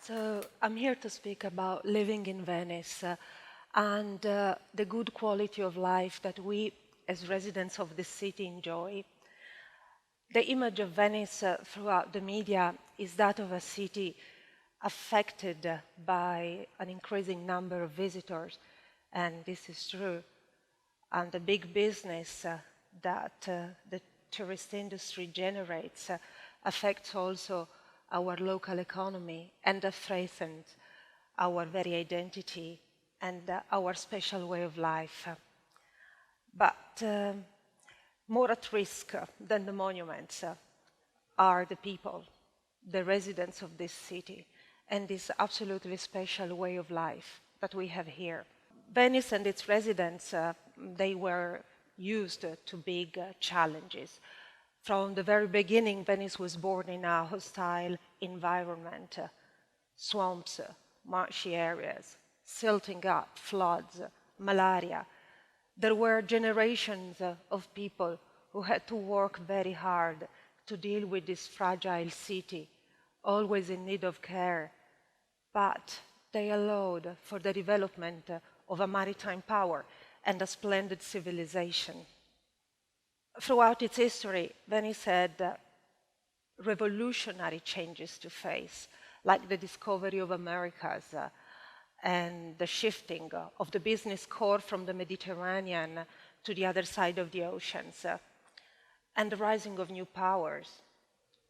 So I'm here to speak about living in Venice and the good quality of life that we, as residents of the city, enjoy. The image of Venice throughout the media is that of a city affected by an increasing number of visitors, and this is true. And the big business that the tourist industry generates affects also our local economy and threatens our very identity and our special way of life. But more at risk than the monuments are the people, the residents of this city, and this absolutely special way of life that we have here. Venice and its residents, they were used to big challenges. From the very beginning, Venice was born in a hostile environment, swamps, marshy areas, silting up, floods, malaria. There were generations of people who had to work very hard to deal with this fragile city, always in need of care, but they allowed for the development of a maritime power and a splendid civilization. Throughout its history, Venice had revolutionary changes to face, like the discovery of Americas and the shifting of the business core from the Mediterranean to the other side of the oceans, and the rising of new powers,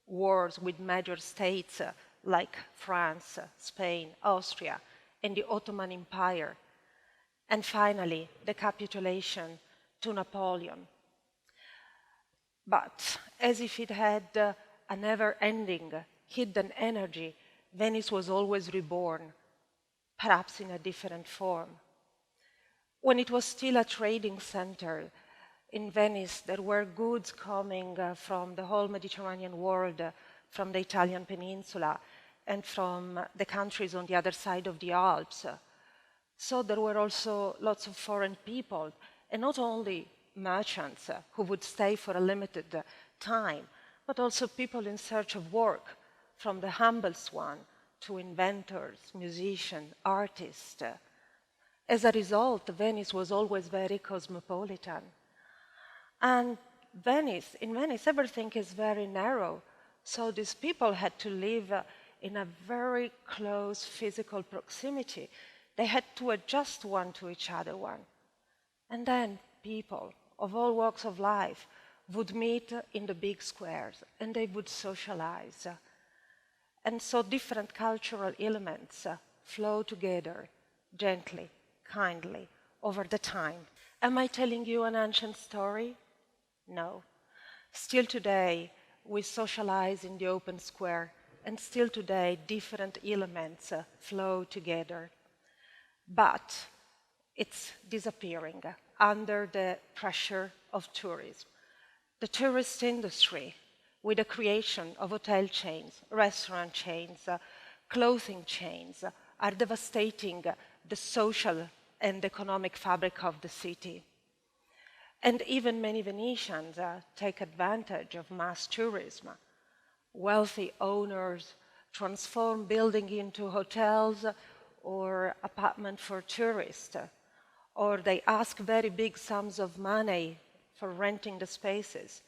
wars with major states like France, Spain, Austria, and the Ottoman Empire, and finally, the capitulation to Napoleon. But as if it had a never-ending hidden energy, Venice was always reborn, perhaps in a different form. When it was still a trading center, in Venice there were goods coming from the whole Mediterranean world, from the Italian peninsula, and from the countries on the other side of the Alps. So there were also lots of foreign people, and not only merchants who would stay for a limited time, but also people in search of work, from the humblest one to inventors, musicians, artists. As a result, Venice was always very cosmopolitan. And in Venice, everything is very narrow, so these people had to live in a very close physical proximity. They had to adjust one to each other. And then people of all walks of life would meet in the big squares and they would socialize. And so different cultural elements flow together gently, kindly, over the time. Am I telling you an ancient story? No. Still today, we socialize in the open square, and still today, different elements flow together. But it's disappearing under the pressure of tourism. The tourist industry, with the creation of hotel chains, restaurant chains, clothing chains, are devastating the social and economic fabric of the city. And even many Venetians take advantage of mass tourism. Wealthy owners transform buildings into hotels or apartments for tourists, or they ask very big sums of money for renting the spaces,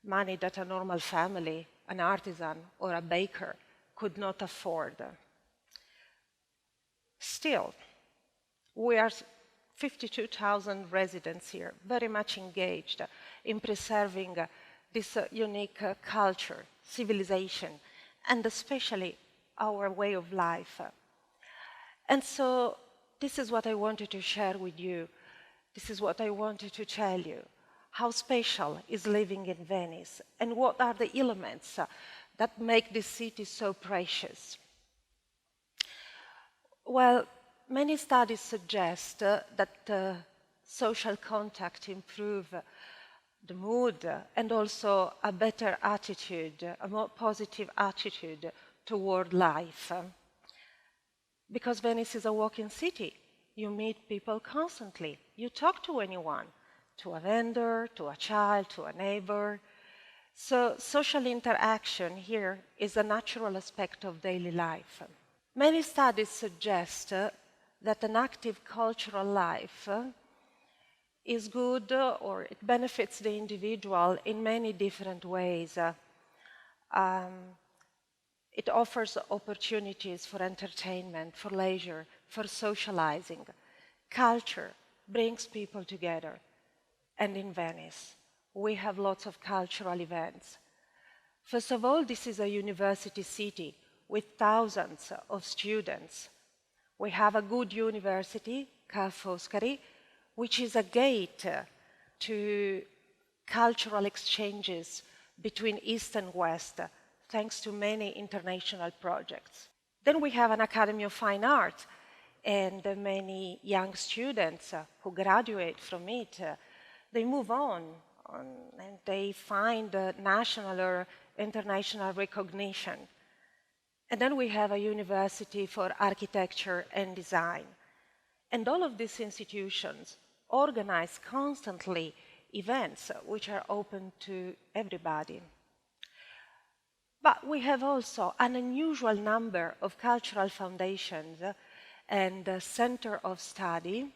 money that a normal family, an artisan, or a baker could not afford. Still, we are 52,000 residents here, very much engaged in preserving this unique culture, civilization, and especially our way of life. And so this is what I wanted to share with you. This is what I wanted to tell you. How special is living in Venice, and what are the elements that make this city so precious? Well, many studies suggest that social contact improves the mood and also a better attitude, a more positive attitude toward life. Because Venice is a walking city. You meet people constantly. You talk to anyone, to a vendor, to a child, to a neighbor. So social interaction here is a natural aspect of daily life. Many studies suggest that an active cultural life is good or it benefits the individual in many different ways. It offers opportunities for entertainment, for leisure, for socializing. Culture brings people together. And in Venice, we have lots of cultural events. First of all, this is a university city with thousands of students. We have a good university, Ca' Foscari, which is a gate to cultural exchanges between East and West, thanks to many international projects. Then we have an Academy of Fine Art, and many young students who graduate from it, they move on and they find national or international recognition. And then we have a university for architecture and design. And all of these institutions organize constantly events which are open to everybody. But we have also an unusual number of cultural foundations and center of study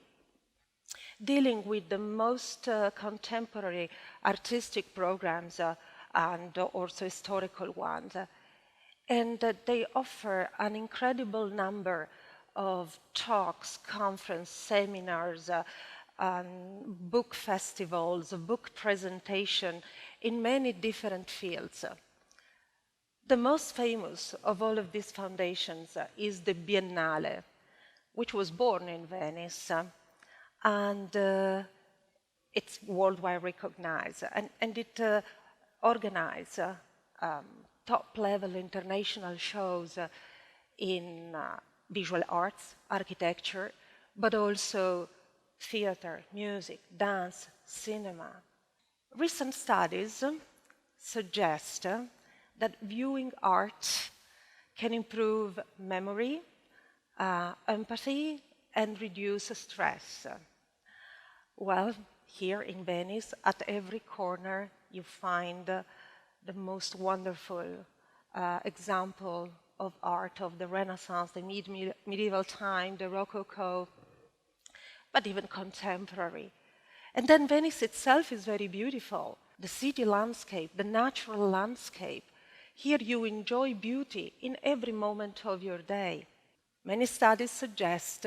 dealing with the most contemporary artistic programs and also historical ones. And they offer an incredible number of talks, conferences, seminars, book festivals, book presentation in many different fields. The most famous of all of these foundations is the Biennale, which was born in Venice, and it's worldwide recognized. And it organizes top-level international shows in visual arts, architecture, but also theater, music, dance, cinema. Recent studies suggest that viewing art can improve memory, empathy, and reduce stress. Well, here in Venice, at every corner, you find the most wonderful example of art of the Renaissance, the medieval time, the Rococo, but even contemporary. And then Venice itself is very beautiful. The city landscape, the natural landscape. Here you enjoy beauty in every moment of your day. Many studies suggest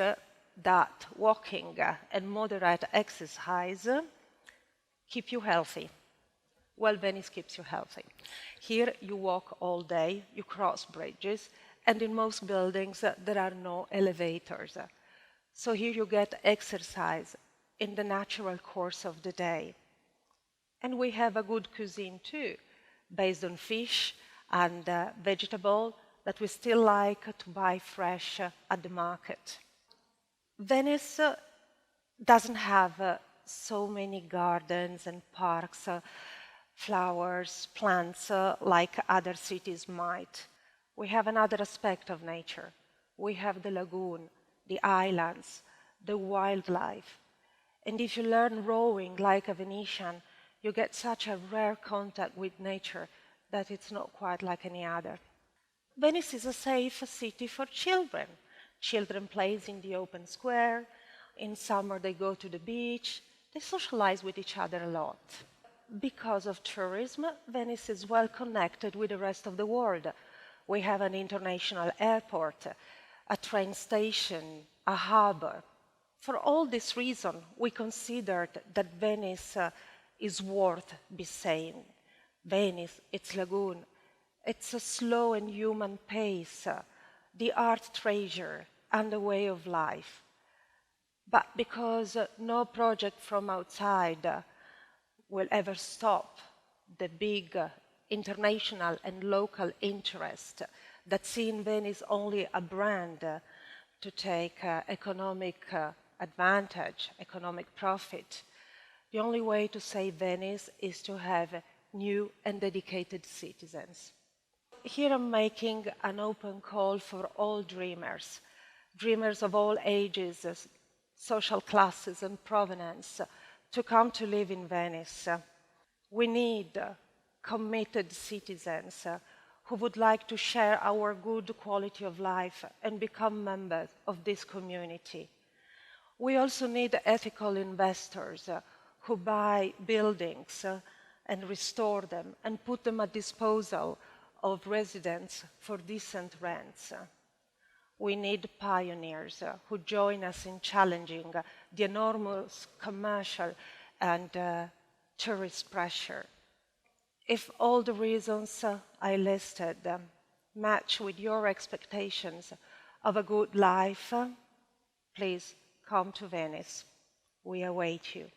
that walking and moderate exercise keep you healthy. Well, Venice keeps you healthy. Here you walk all day, you cross bridges, and in most buildings there are no elevators. So here you get exercise in the natural course of the day. And we have a good cuisine too, based on fish and vegetable that we still like to buy fresh at the market. Venice doesn't have so many gardens and parks, flowers, plants, like other cities might. We have another aspect of nature. We have the lagoon, the islands, the wildlife. And if you learn rowing like a Venetian, you get such a rare contact with nature that it's not quite like any other. Venice is a safe city for children. Children play in the open square. In summer they go to the beach. They socialize with each other a lot. Because of tourism, Venice is well connected with the rest of the world. We have an international airport, a train station, a harbor. For all this reason, we considered that Venice is worth be saying. Venice, its lagoon, it's a slow and human pace, the art treasure and the way of life. But because no project from outside will ever stop the big international and local interest that see in Venice only a brand to take economic advantage, economic profit. The only way to save Venice is to have new and dedicated citizens. Here I'm making an open call for all dreamers, dreamers of all ages, social classes and provenance, to come to live in Venice. We need committed citizens who would like to share our good quality of life and become members of this community. We also need ethical investors who buy buildings and restore them and put them at disposal of residents for decent rents. We need pioneers who join us in challenging the enormous commercial and tourist pressure. If all the reasons I listed match with your expectations of a good life, please come to Venice. We await you.